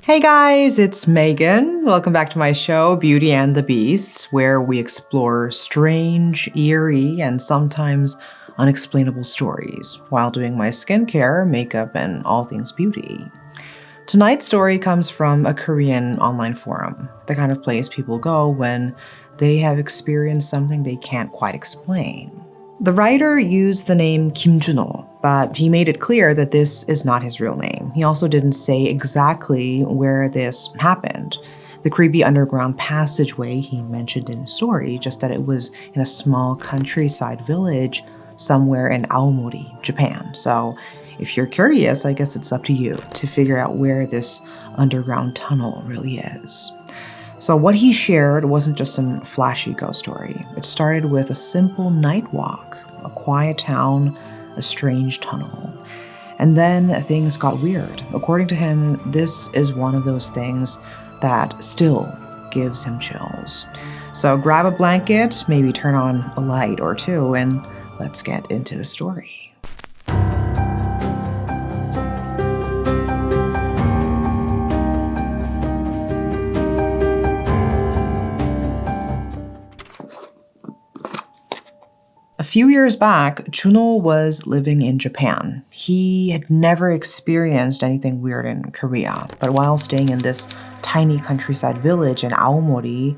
Hey guys, it's Megan. Welcome back to my show, Beauty and the Beast, where we explore strange, eerie, and sometimes unexplainable stories while doing my skincare, makeup, and all things beauty. Tonight's story comes from a Korean online forum, the kind of place people go when they have experienced something they can't quite explain. The writer used the name Kim Juno, but he made it clear that this is not his real name. He also didn't say exactly where this happened. The creepy underground passageway he mentioned in his story, just that it was in a small countryside village somewhere in Aomori, Japan. So if you're curious, I guess it's up to you to figure out where this underground tunnel really is. So what he shared wasn't just some flashy ghost story. It started with a simple night walk, a quiet town, a strange tunnel. And then things got weird. According to him, this is one of those things that still gives him chills. So grab a blanket, maybe turn on a light or two, and let's get into the story. A few years back, Juno was living in Japan. He had never experienced anything weird in Korea, but while staying in this tiny countryside village in Aomori,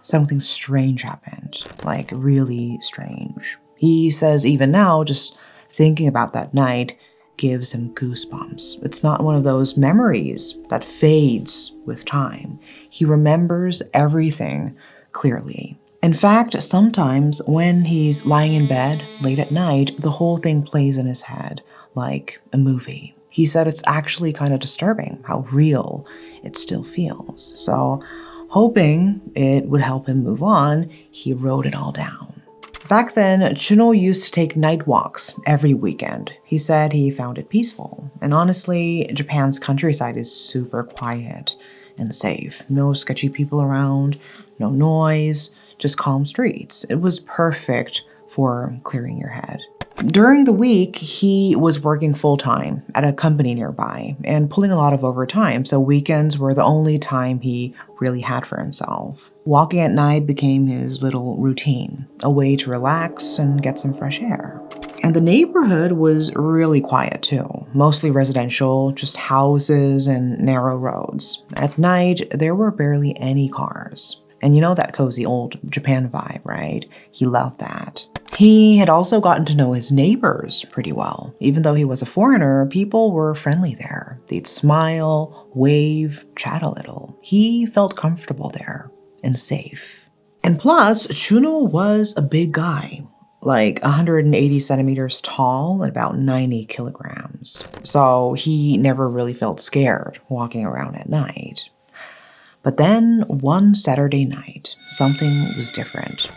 something strange happened, like really strange. He says even now, just thinking about that night gives him goosebumps. It's not one of those memories that fades with time. He remembers everything clearly. In fact, sometimes when he's lying in bed late at night, the whole thing plays in his head like a movie. He said it's actually kind of disturbing how real it still feels. So, hoping it would help him move on, he wrote it all down. Back then, Juno used to take night walks every weekend. He said he found it peaceful. And honestly, Japan's countryside is super quiet and safe. No sketchy people around, no noise, just calm streets. It was perfect for clearing your head. During the week, he was working full-time at a company nearby and pulling a lot of overtime, so weekends were the only time he really had for himself. Walking at night became his little routine, a way to relax and get some fresh air. And the neighborhood was really quiet too, mostly residential, just houses and narrow roads. At night, there were barely any cars. And you know that cozy old Japan vibe, right? He loved that. He had also gotten to know his neighbors pretty well. Even though he was a foreigner, people were friendly there. They'd smile, wave, chat a little. He felt comfortable there and safe. And plus, Juno was a big guy, like 180 centimeters tall and about 90 kilograms. So he never really felt scared walking around at night. But then, one Saturday night, something was different.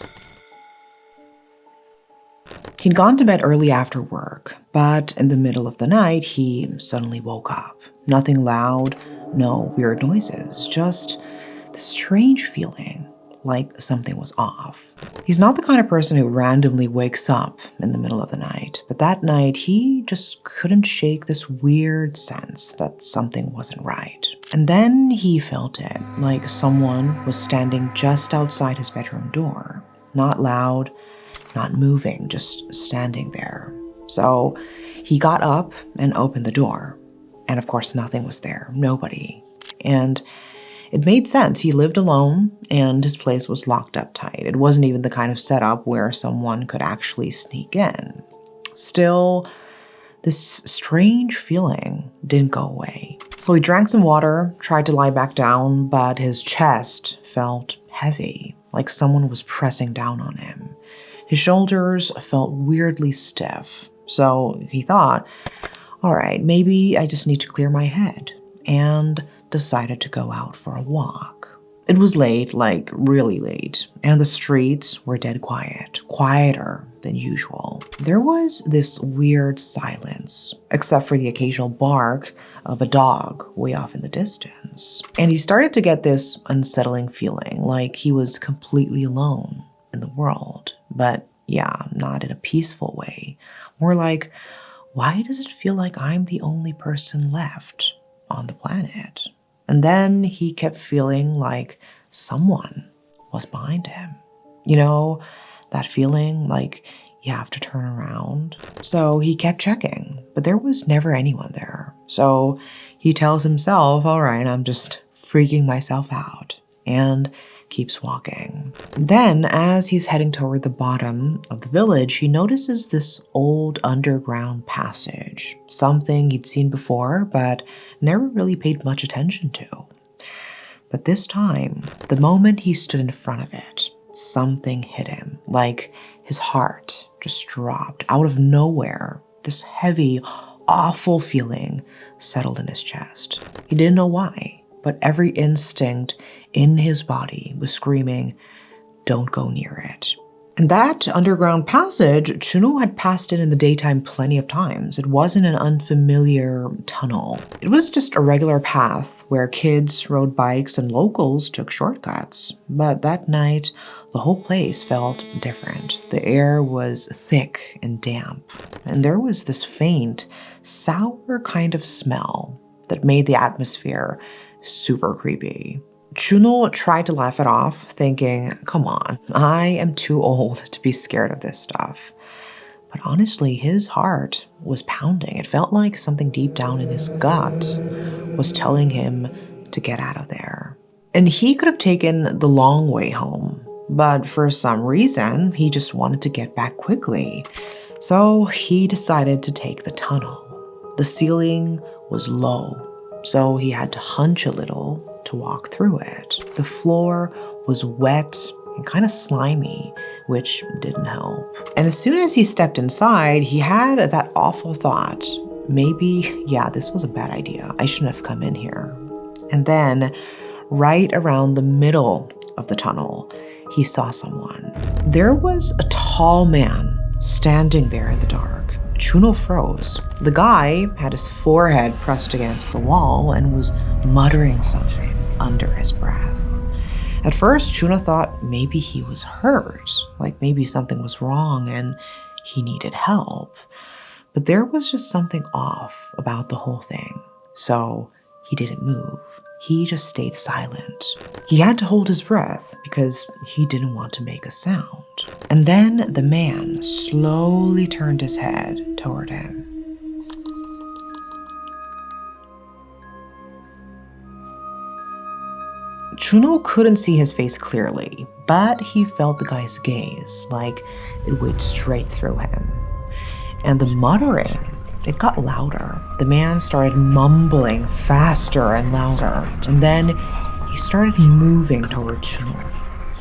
He'd gone to bed early after work, but in the middle of the night, he suddenly woke up. Nothing loud, no weird noises, just this strange feeling like something was off. He's not the kind of person who randomly wakes up in the middle of the night, but that night, he just couldn't shake this weird sense that something wasn't right. And then he felt it, like someone was standing just outside his bedroom door. Not loud, not moving, just standing there. So he got up and opened the door. And of course, nothing was there, nobody. And it made sense. He lived alone and his place was locked up tight. It wasn't even the kind of setup where someone could actually sneak in. Still, this strange feeling didn't go away. So he drank some water, tried to lie back down, but his chest felt heavy, like someone was pressing down on him. His shoulders felt weirdly stiff. So he thought, all right, maybe I just need to clear my head, and decided to go out for a walk. It was late, like really late, and the streets were dead quiet, quieter than usual. There was this weird silence, except for the occasional bark of a dog way off in the distance. And he started to get this unsettling feeling, like he was completely alone in the world. But yeah, not in a peaceful way. More like, why does it feel like I'm the only person left on the planet? And then he kept feeling like someone was behind him. You know, that feeling like you have to turn around. So he kept checking, but there was never anyone there. So he tells himself, all right, I'm just freaking myself out, and keeps walking. Then, as he's heading toward the bottom of the village, he notices this old underground passage, something he'd seen before, but never really paid much attention to. But this time, the moment he stood in front of it, something hit him, like his heart just dropped out of nowhere. This heavy, awful feeling settled in his chest. He didn't know why, but every instinct in his body was screaming, don't go near it. And that underground passage, Juno had passed it in the daytime plenty of times. It wasn't an unfamiliar tunnel. It was just a regular path where kids rode bikes and locals took shortcuts. But that night, the whole place felt different. The air was thick and damp, and there was this faint, sour kind of smell that made the atmosphere super creepy. Juno tried to laugh it off, thinking, come on, I am too old to be scared of this stuff. But honestly, his heart was pounding. It felt like something deep down in his gut was telling him to get out of there. And he could have taken the long way home, but for some reason, he just wanted to get back quickly. So he decided to take the tunnel. The ceiling was low, so he had to hunch a little to walk through it. The floor was wet and kind of slimy, which didn't help. And as soon as he stepped inside, he had that awful thought, maybe, yeah, this was a bad idea. I shouldn't have come in here. And then, right around the middle of the tunnel, he saw someone. There was a tall man standing there in the dark. Juno froze. The guy had his forehead pressed against the wall and was muttering something under his breath. At first, Juno thought maybe he was hurt, like maybe something was wrong and he needed help. But there was just something off about the whole thing. So he didn't move. He just stayed silent. He had to hold his breath because he didn't want to make a sound. And then the man slowly turned his head toward him. Juno couldn't see his face clearly, but he felt the guy's gaze, like it went straight through him. And the muttering, it got louder. The man started mumbling faster and louder, and then he started moving toward Juno.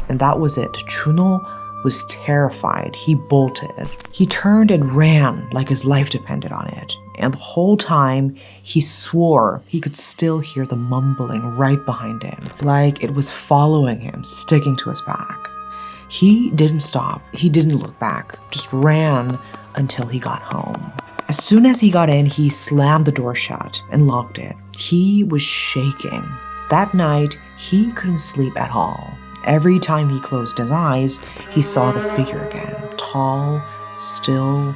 And that was it. Juno was terrified. He bolted. He turned and ran like his life depended on it. And the whole time, he swore he could still hear the mumbling right behind him, like it was following him, sticking to his back. He didn't stop. He didn't look back, just ran until he got home. As soon as he got in, he slammed the door shut and locked it. He was shaking. That night, he couldn't sleep at all. Every time he closed his eyes, he saw the figure again, tall, still,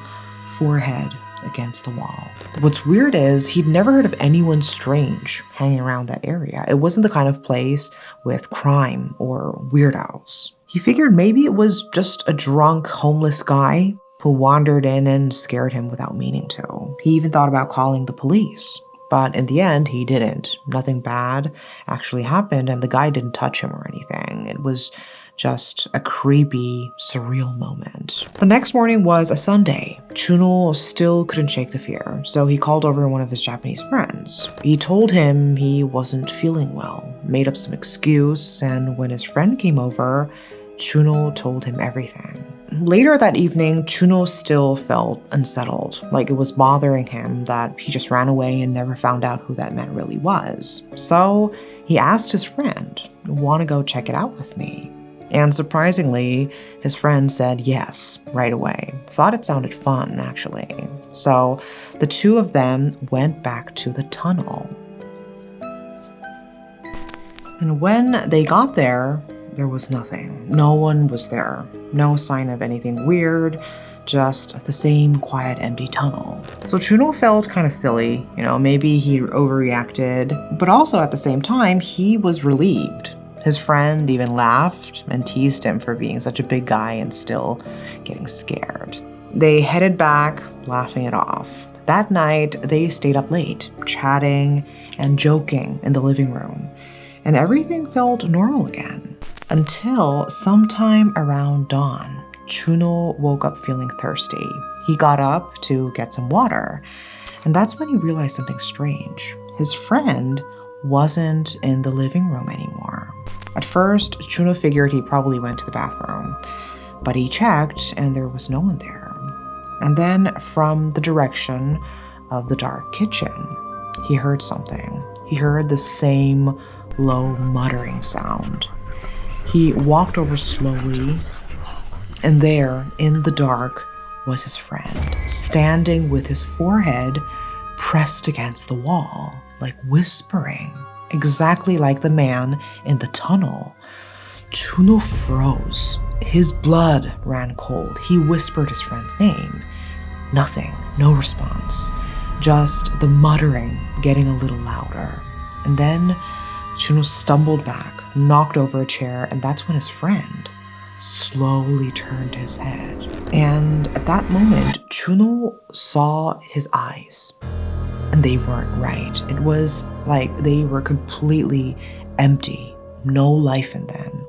forehead against the wall. What's weird is he'd never heard of anyone strange hanging around that area. It wasn't the kind of place with crime or weirdos. He figured maybe it was just a drunk, homeless guy who wandered in and scared him without meaning to. He even thought about calling the police. But in the end, he didn't. Nothing bad actually happened, and the guy didn't touch him or anything. It was just a creepy, surreal moment. The next morning was a Sunday. Juno still couldn't shake the fear, so he called over one of his Japanese friends. He told him he wasn't feeling well, made up some excuse, and when his friend came over, Juno told him everything. Later that evening, Juno still felt unsettled, like it was bothering him that he just ran away and never found out who that man really was. So he asked his friend, "Want to go check it out with me?" And surprisingly, his friend said yes right away. Thought it sounded fun, actually. So the two of them went back to the tunnel. And when they got there was nothing. No one was there. No sign of anything weird, just the same quiet, empty tunnel. So Juno felt kind of silly, maybe he overreacted, but also at the same time, he was relieved. His friend even laughed and teased him for being such a big guy and still getting scared. They headed back, laughing it off. That night, they stayed up late, chatting and joking in the living room, and everything felt normal again. Until sometime around dawn, Juno woke up feeling thirsty. He got up to get some water, and that's when he realized something strange. His friend wasn't in the living room anymore. At first, Juno figured he probably went to the bathroom, but he checked and there was no one there. And then from the direction of the dark kitchen, he heard something. He heard the same low muttering sound. He walked over slowly, and there, in the dark, was his friend, standing with his forehead pressed against the wall, like whispering, exactly like the man in the tunnel. Juno froze. His blood ran cold. He whispered his friend's name. Nothing, no response. Just the muttering getting a little louder. And then Juno stumbled back, knocked over a chair, and that's when his friend slowly turned his head. And at that moment, Juno saw his eyes. And they weren't right. It was like they were completely empty, no life in them,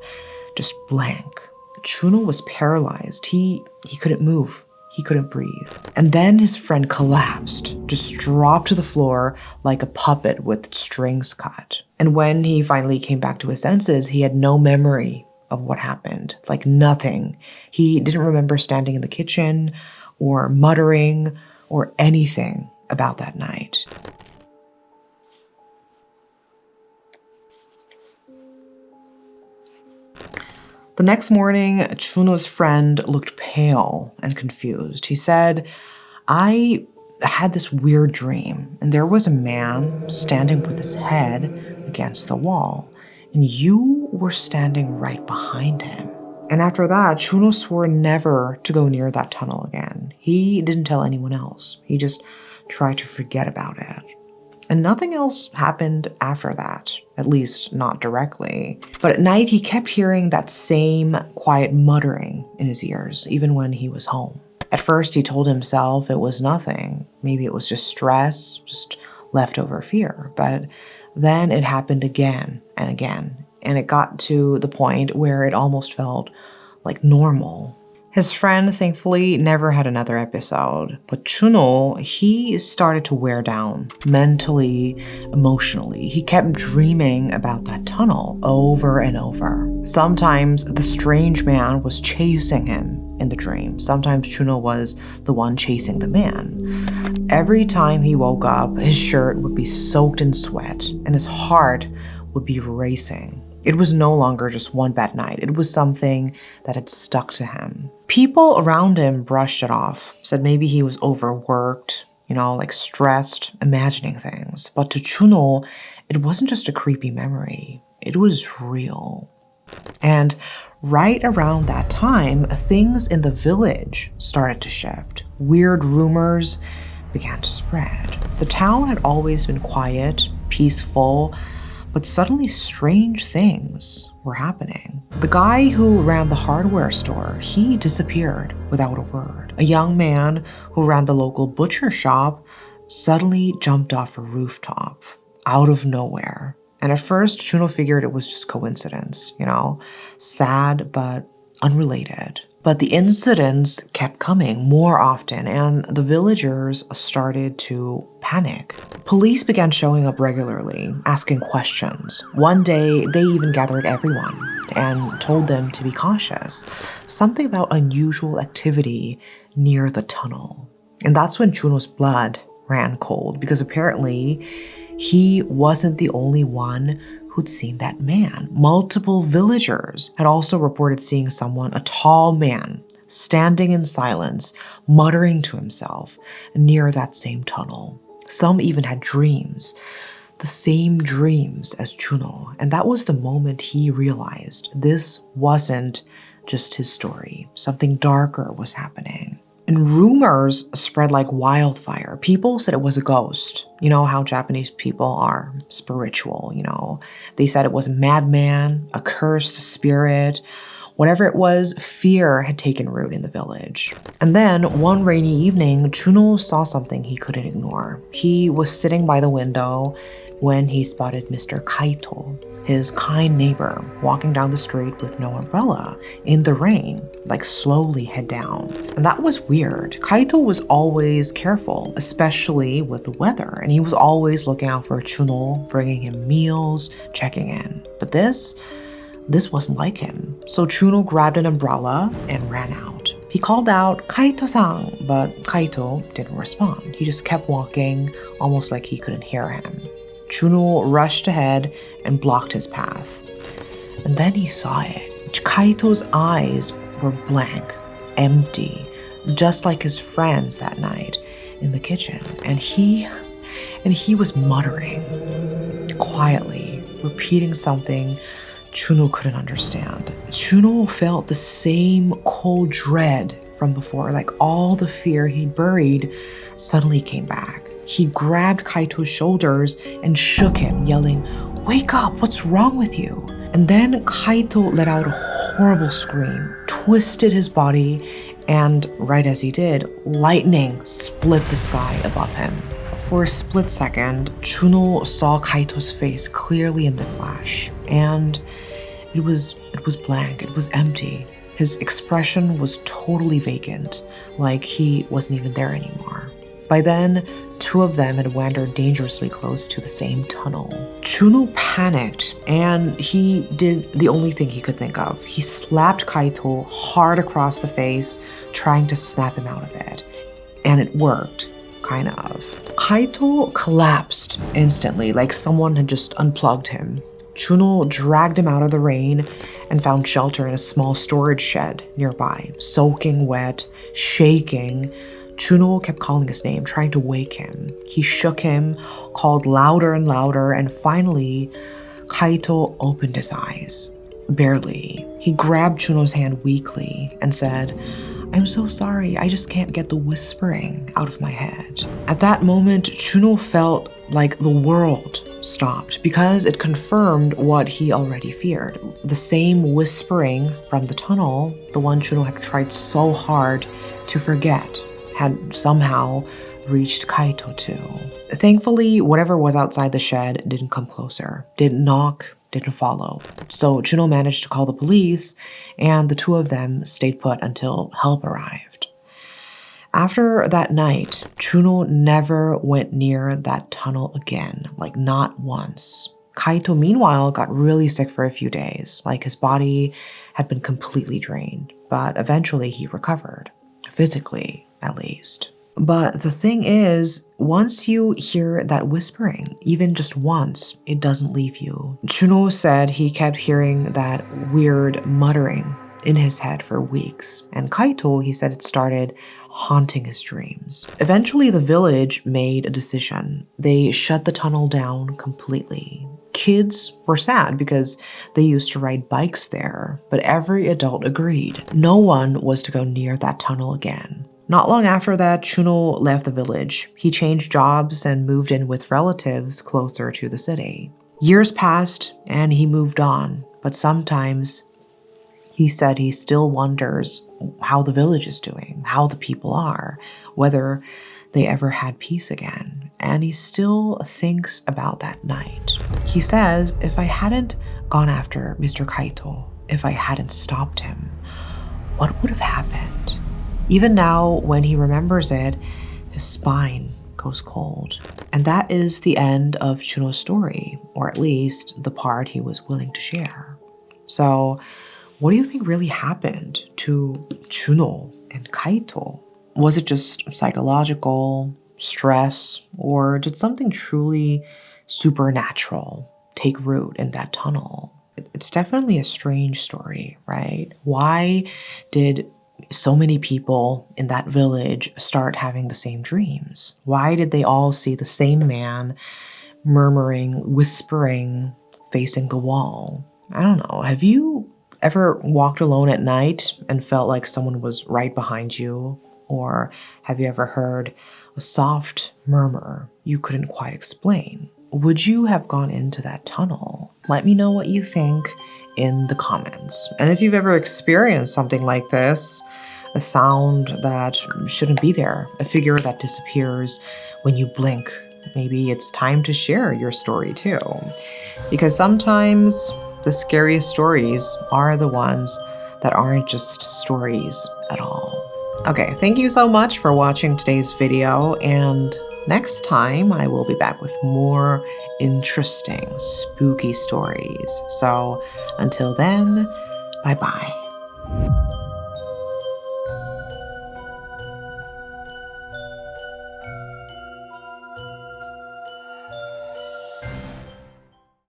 just blank. Juno was paralyzed. He couldn't move. He couldn't breathe. And then his friend collapsed, just dropped to the floor like a puppet with strings cut. And when he finally came back to his senses, he had no memory of what happened, like nothing. He didn't remember standing in the kitchen or muttering or anything about that night. The next morning, Juno's friend looked pale and confused. He said, I had this weird dream, and there was a man standing with his head against the wall, and you were standing right behind him. And after that, Juno swore never to go near that tunnel again. He didn't tell anyone else. He just tried to forget about it. And nothing else happened after that, at least not directly. But at night, he kept hearing that same quiet muttering in his ears, even when he was home. At first, he told himself it was nothing. Maybe it was just stress, just leftover fear. But then it happened again and again. And it got to the point where it almost felt like normal. His friend, thankfully, never had another episode. But Juno, he started to wear down mentally, emotionally. He kept dreaming about that tunnel over and over. Sometimes the strange man was chasing him in the dream. Sometimes Juno was the one chasing the man. Every time he woke up, his shirt would be soaked in sweat and his heart would be racing. It was no longer just one bad night. It was something that had stuck to him. People around him brushed it off, said maybe he was overworked, like stressed, imagining things. But to Juno, it wasn't just a creepy memory. It was real. And right around that time, things in the village started to shift. Weird rumors began to spread. The town had always been quiet, peaceful, but suddenly strange things were happening. The guy who ran the hardware store, he disappeared without a word. A young man who ran the local butcher shop suddenly jumped off a rooftop out of nowhere. And at first, Juno figured it was just coincidence, sad but unrelated. But the incidents kept coming more often, and the villagers started to panic. Police began showing up regularly, asking questions. One day, they even gathered everyone and told them to be cautious. Something about unusual activity near the tunnel. And that's when Juno's blood ran cold, because apparently he wasn't the only one who'd seen that man. Multiple villagers had also reported seeing someone, a tall man, standing in silence, muttering to himself near that same tunnel. Some even had dreams, the same dreams as Juno. And that was the moment he realized this wasn't just his story. Something darker was happening. And rumors spread like wildfire. People said it was a ghost. You know how Japanese people are spiritual, you know. They said it was a madman, a cursed spirit. Whatever it was, fear had taken root in the village. And then one rainy evening, Juno saw something he couldn't ignore. He was sitting by the window when he spotted Mr. Kaito, his kind neighbor, walking down the street with no umbrella in the rain, like slowly head down. And that was weird. Kaito was always careful, especially with the weather, and he was always looking out for Juno, bringing him meals, checking in. But this wasn't like him. So Juno grabbed an umbrella and ran out. He called out, "Kaito-san," but Kaito didn't respond. He just kept walking, almost like he couldn't hear him. Juno rushed ahead and blocked his path. And then he saw it. Kaito's eyes were blank, empty, just like his friends that night in the kitchen. And he was muttering quietly, repeating something Juno couldn't understand. Juno felt the same cold dread from before, like all the fear he'd buried suddenly came back. He grabbed Kaito's shoulders and shook him, yelling, "Wake up, what's wrong with you?" And then Kaito let out a horrible scream, twisted his body, and right as he did, lightning split the sky above him. For a split second, Juno saw Kaito's face clearly in the flash, and it was blank, it was empty. His expression was totally vacant, like he wasn't even there anymore. By then, two of them had wandered dangerously close to the same tunnel. Juno panicked, and he did the only thing he could think of. He slapped Kaito hard across the face, trying to snap him out of it. And it worked, kind of. Kaito collapsed instantly, like someone had just unplugged him. Juno dragged him out of the rain and found shelter in a small storage shed nearby, soaking wet, shaking. Juno kept calling his name, trying to wake him. He shook him, called louder and louder, and finally, Kaito opened his eyes. Barely. He grabbed Juno's hand weakly and said, "I'm so sorry, I just can't get the whispering out of my head." At that moment, Juno felt like the world stopped because it confirmed what he already feared. The same whispering from the tunnel, the one Juno had tried so hard to forget, had somehow reached Kaito too. Thankfully, whatever was outside the shed didn't come closer, didn't knock, didn't follow. So Juno managed to call the police, and the two of them stayed put until help arrived. After that night, Juno never went near that tunnel again, like not once. Kaito, meanwhile, got really sick for a few days, like his body had been completely drained, but eventually he recovered, physically at least. But the thing is, once you hear that whispering, even just once, it doesn't leave you. Juno said he kept hearing that weird muttering in his head for weeks, and Kaito, he said it started haunting his dreams. Eventually, the village made a decision. They shut the tunnel down completely. Kids were sad because they used to ride bikes there, but every adult agreed. No one was to go near that tunnel again. Not long after that, Juno left the village. He changed jobs and moved in with relatives closer to the city. Years passed and he moved on, but sometimes he said he still wonders how the village is doing, how the people are, whether they ever had peace again. And he still thinks about that night. He says, if I hadn't gone after Mr. Kaito, if I hadn't stopped him, what would have happened? Even now, when he remembers it, his spine goes cold. And that is the end of Juno's story, or at least the part he was willing to share. So, what do you think really happened to Juno and Kaito? Was it just psychological, stress, or did something truly supernatural take root in that tunnel? It's definitely a strange story, right? Why did so many people in that village start having the same dreams? Why did they all see the same man murmuring, whispering, facing the wall? I don't know. Have you ever walked alone at night and felt like someone was right behind you? Or have you ever heard a soft murmur you couldn't quite explain? Would you have gone into that tunnel? Let me know what you think in the comments. And if you've ever experienced something like this, a sound that shouldn't be there, a figure that disappears when you blink, maybe it's time to share your story too. Because sometimes the scariest stories are the ones that aren't just stories at all. Okay, thank you so much for watching today's video, and next time I will be back with more interesting, spooky stories. So until then, bye-bye.